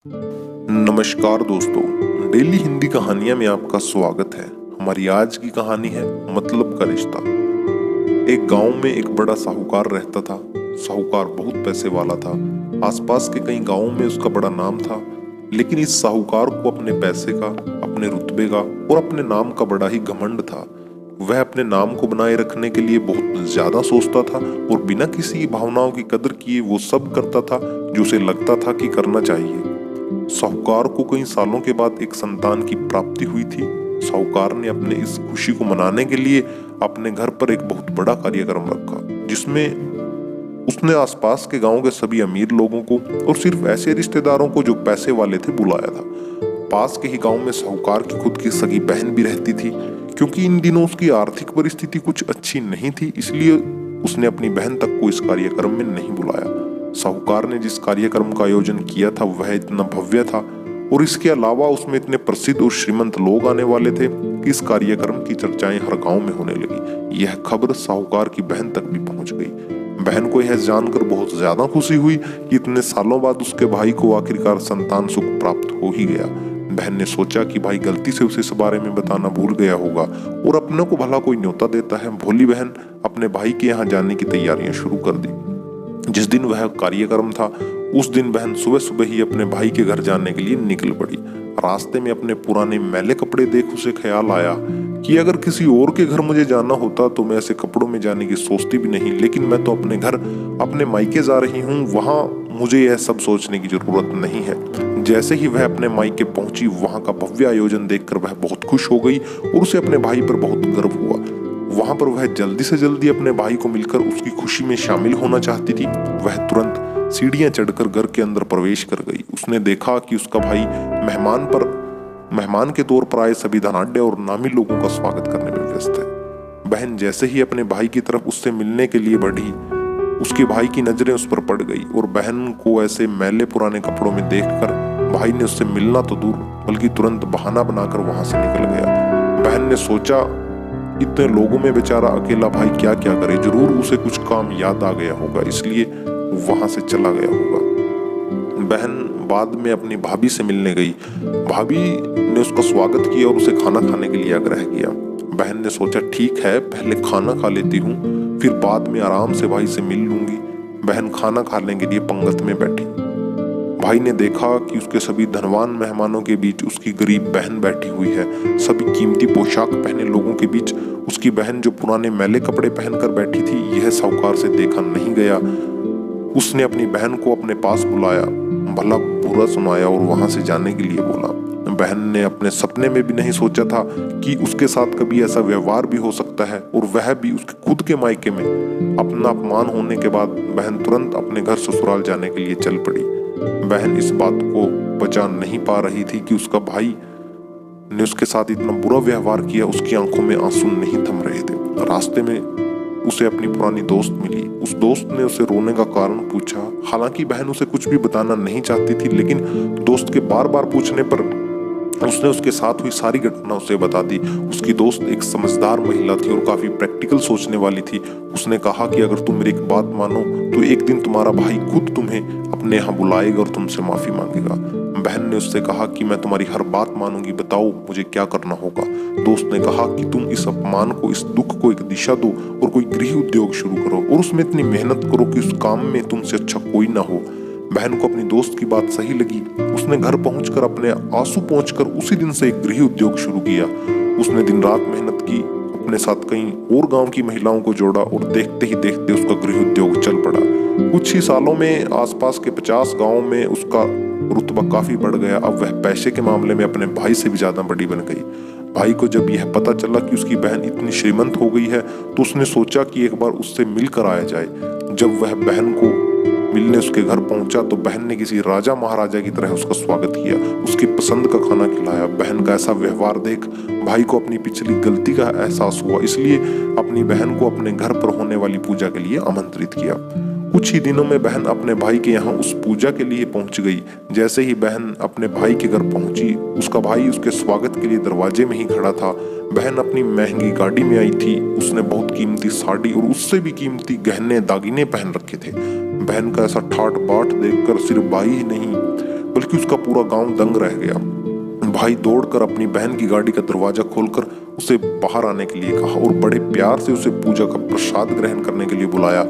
नमस्कार दोस्तों, डेली हिंदी कहानियां में आपका स्वागत है। हमारी आज की कहानी है मतलब का रिश्ता। एक गांव में एक बड़ा साहूकार रहता था। साहूकार बहुत पैसे वाला था। आसपास के कई गांवों में उसका बड़ा नाम था। लेकिन इस साहूकार को अपने पैसे का, अपने रुतबे का और अपने नाम का बड़ा ही घमंड था। वह अपने नाम को बनाए रखने के लिए बहुत ज्यादा सोचता था और बिना किसी भावनाओं की कदर किए वो सब करता था जो उसे लगता था कि करना चाहिए। साहूकार को कई सालों के बाद एक संतान की प्राप्ति हुई थी। साहूकार ने अपने इस खुशी को मनाने के लिए अपने घर पर एक बहुत बड़ा कार्यक्रम रखा, जिसमें उसने आसपास के गांव के सभी अमीर लोगों को और सिर्फ ऐसे रिश्तेदारों को जो पैसे वाले थे बुलाया था। पास के ही गांव में साहूकार की खुद की सगी बहन भी रहती थी। क्योंकि इन दिनों उसकी आर्थिक परिस्थिति कुछ अच्छी नहीं थी, इसलिए उसने अपनी बहन तक को इस कार्यक्रम में नहीं बुलाया। साहूकार ने जिस कार्यक्रम का आयोजन किया था वह इतना भव्य था और इसके अलावा उसमें इतने प्रसिद्ध और श्रीमंत लोग आने वाले थे कि इस कार्यक्रम की चर्चाएं हर गांव में होने लगी। यह खबर साहूकार की बहन तक भी पहुंच गई। बहन को यह जानकर बहुत ज्यादा खुशी हुई कि इतने सालों बाद उसके भाई को आखिरकार संतान सुख प्राप्त हो ही गया। बहन ने सोचा कि भाई गलती से उसे इस बारे में बताना भूल गया होगा और अपने को भला कोई न्योता देता है। भोली बहन अपने भाई के यहाँ जाने की तैयारियां शुरू कर दी। जिस दिन वह कार्यक्रम था उस दिन बहन सुबह सुबह ही अपने भाई के घर जाने के लिए निकल पड़ी। रास्ते में अपने पुराने मैले कपड़े देख उसे ख्याल आया कि अगर किसी और के घर मुझे जाना होता तो मैं ऐसे कपड़ों में जाने की सोचती भी नहीं, लेकिन मैं तो अपने घर, अपने मायके जा रही हूँ, वहां मुझे यह सब सोचने की जरूरत नहीं है। जैसे ही वह अपने मायके पहुंची, वहां का भव्य आयोजन देखकर वह बहुत खुश हो गई और उसे अपने भाई पर बहुत गर्व हुआ। वहां पर वह जल्दी से जल्दी अपने भाई को मिलकर उसकी खुशी में शामिल होना चाहती थी। वह तुरंत सीढ़ियां चढ़कर घर के अंदर प्रवेश कर गई। उसने देखा कि उसका भाई मेहमान के तौर पर आए सभी धनाढ्य और नामी लोगों का स्वागत करने में व्यस्त है। बहन जैसे ही अपने भाई की तरफ उससे मिलने के लिए बढ़ी, उसके भाई की नजरें उस पर पड़ गई और बहन को ऐसे मैले पुराने कपड़ों में देखकर भाई ने उससे मिलना तो दूर बल्कि तुरंत बहाना बनाकर वहां से निकल गया। बहन ने सोचा, इतने लोगों में बेचारा अकेला भाई क्या क्या करे, जरूर उसे कुछ काम याद आ गया होगा, इसलिए वहां से चला गया होगा। बहन बाद में अपनी भाभी से मिलने गई। भाभी ने उसका स्वागत किया और उसे खाना खाने के लिए आग्रह किया। बहन ने सोचा, ठीक है, पहले खाना खा लेती हूँ, फिर बाद में आराम से भाई से मिल लूंगी। बहन खाना खाने के लिए पंगत में बैठी। भाई ने देखा कि उसके सभी धनवान मेहमानों के बीच उसकी गरीब बहन बैठी हुई है। सभी कीमती पोशाक पहने लोगों के बीच उसकी बहन जो पुराने मैले कपड़े पहनकर बैठी थी, यह साहूकार से देखा नहीं गया। उसने अपनी बहन को अपने पास बुलाया, भला बुरा सुनाया और वहां से जाने के लिए बोला। बहन ने अपने सपने में भी नहीं सोचा था कि उसके साथ कभी ऐसा व्यवहार भी हो सकता है, और वह भी उसके खुद के मायके में। अपना अपमान होने के बाद बहन तुरंत अपने घर ससुराल जाने के लिए चल पड़ी। बहन इस बात को पचा नहीं पा रही थी कि उसका भाई ने उसके साथ इतना बुरा व्यवहार किया। उसकी आंखों में आंसू नहीं थम रहे थे। रास्ते में उसे अपनी पुरानी दोस्त मिली। उस दोस्त ने उसे रोने का कारण पूछा। हालांकि बहन उसे कुछ भी बताना नहीं चाहती थी, लेकिन दोस्त के बार बार पूछने पर उसने उसके साथ हुई सारी घटना उसे बता दी। उसकी दोस्त एक समझदार महिला थी और काफी प्रैक्टिकल सोचने वाली थी। उसने कहा कि अगर तुम मेरी एक बात मानो तो एक दिन तुम्हारा भाई खुद तुम्हें अपने यहाँ बुलाएगा और तुमसे माफी मांगेगा। बहन ने उससे कहा कि मैं तुम्हारी हर बात मानूंगी, बताओ मुझे क्या करना होगा। दोस्त ने कहा कि तुम इस अपमान को, इस दुख को एक दिशा दो और कोई गृह उद्योग शुरू करो और उसमें इतनी मेहनत करो कि उस काम में तुमसे अच्छा कोई ना हो। बहन को अपनी दोस्त की बात सही लगी। उसने घर पहुंचकर अपने आंसू पोंछकर उसी दिन से एक गृह उद्योग शुरू किया। उसने दिन रात मेहनत की, अपने साथ कई और गांव की महिलाओं को जोड़ा और देखते ही देखते उसका गृह उद्योग चल पड़ा। कुछ ही सालों में आसपास के 50 गांवों में उसका रुतबा काफी बढ़ गया। अब वह पैसे के मामले में अपने भाई से भी ज्यादा बड़ी बन गई। भाई को जब यह पता चला कि उसकी बहन इतनी श्रीमंत हो गई है तो उसने सोचा कि एक बार उससे मिलकर आया जाए। जब वह बहन को मिलने उसके घर पहुंचा तो बहन ने किसी राजा महाराजा की तरह उसका स्वागत किया, उसकी पसंद का खाना खिलाया। बहन का ऐसा व्यवहार देख भाई को अपनी पिछली गलती का एहसास हुआ, इसलिए अपनी बहन को अपने घर पर होने वाली पूजा के लिए आमंत्रित किया। कुछ ही दिनों में बहन अपने भाई के यहाँ उस पूजा के लिए पहुंच गई। जैसे ही बहन अपने भाई के घर पहुंची, उसका भाई उसके स्वागत के लिए दरवाजे में ही खड़ा था। बहन अपनी महंगी गाड़ी में आई थी। उसने बहुत कीमती साड़ी और उससे भी कीमती गहने दागिने पहन रखे थे। बहन का ऐसा ठाट बाट देखकर सिर्फ भाई ही नहीं बल्कि उसका पूरा गांव दंग रह गया। भाई दौड़कर अपनी बहन की गाड़ी का दरवाजा खोलकर उसे बाहर आने के लिए कहा और बड़े प्यार से उसे पूजा का प्रसाद ग्रहण करने के लिए बुलाया।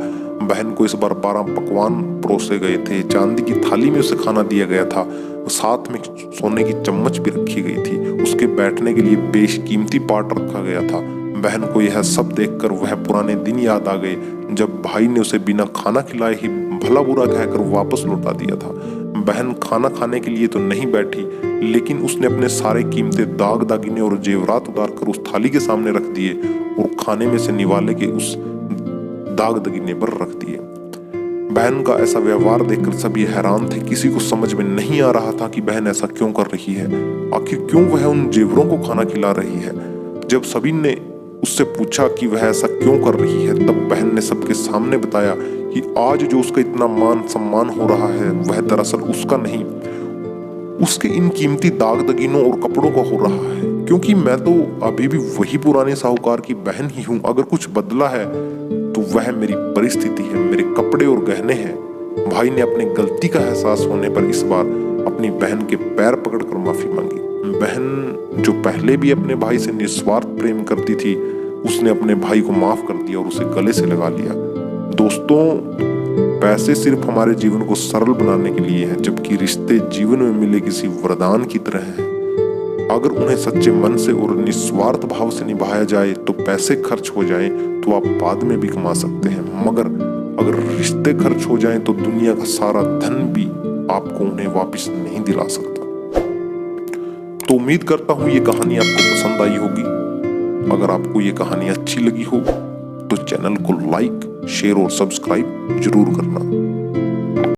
बहन को इस बार 12 पकवान परोसे गए थे, चांदी की थाली में उसे खाना दिया गया था, साथ में सोने की चम्मच भी रखी गई थी। उसके बैठने के लिए बेशकीमती पाट रखा गया था। बहन को यह सब देखकर वह पुराने दिन याद आ गए जब भाई ने उसे बिना खाना खिलाए ही भला बुरा कहकर वापस लौटा दिया था। बहन खाना खाने के लिए तो नहीं बैठी, लेकिन उसने अपने सारे कीमती दाग दागिने और जेवरात उतार कर उस थाली के सामने रख दिए और खाने में से निवाले के उस दाग दगिने पर रख दिए। बहन का ऐसा व्यवहार देखकर सभी हैरान थे। किसी को समझ में नहीं आ रहा था कि बहन ऐसा क्यों कर रही है, आखिर क्यों वह उन जेवरों को खाना खिला रही है। जब सभी ने उससे पूछा कि वह ऐसा क्यों कर रही है, तब बहन ने सबके सामने बताया कि आज जो उसका इतना मान सम्मान हो रहा है वह दरअसल उसका नहीं, उसके इन कीमती दाग दगीनों और कपड़ों का हो रहा है। क्योंकि मैं तो अभी भी वही पुराने साहूकार की बहन ही हूं। अगर कुछ बदला है तो वह मेरी परिस्थिति है, मेरे कपड़े और गहने हैं। भाई ने अपनी गलती का एहसास होने पर इस बार अपनी बहन के पैर पकड़कर माफी मांगी। बहन जो पहले भी अपने भाई से निस्वार्थ प्रेम करती थी, उसने अपने भाई को माफ कर दिया और उसे गले से लगा लिया। दोस्तों, पैसे सिर्फ हमारे जीवन को सरल बनाने के लिए हैं, जबकि रिश्ते जीवन में मिले किसी वरदान की तरह हैं। अगर उन्हें सच्चे मन से और निस्वार्थ भाव से निभाया जाए तो पैसे खर्च हो जाएं तो आप बाद में भी कमा सकते हैं, मगर अगर रिश्ते खर्च हो जाएं तो दुनिया का सारा धन भी आपको उन्हें वापस नहीं दिला सकता। तो उम्मीद करता हूं ये कहानी आपको पसंद आई होगी। अगर आपको ये कहानी अच्छी लगी हो तो चैनल को लाइक, शेयर और सब्सक्राइब जरूर करना।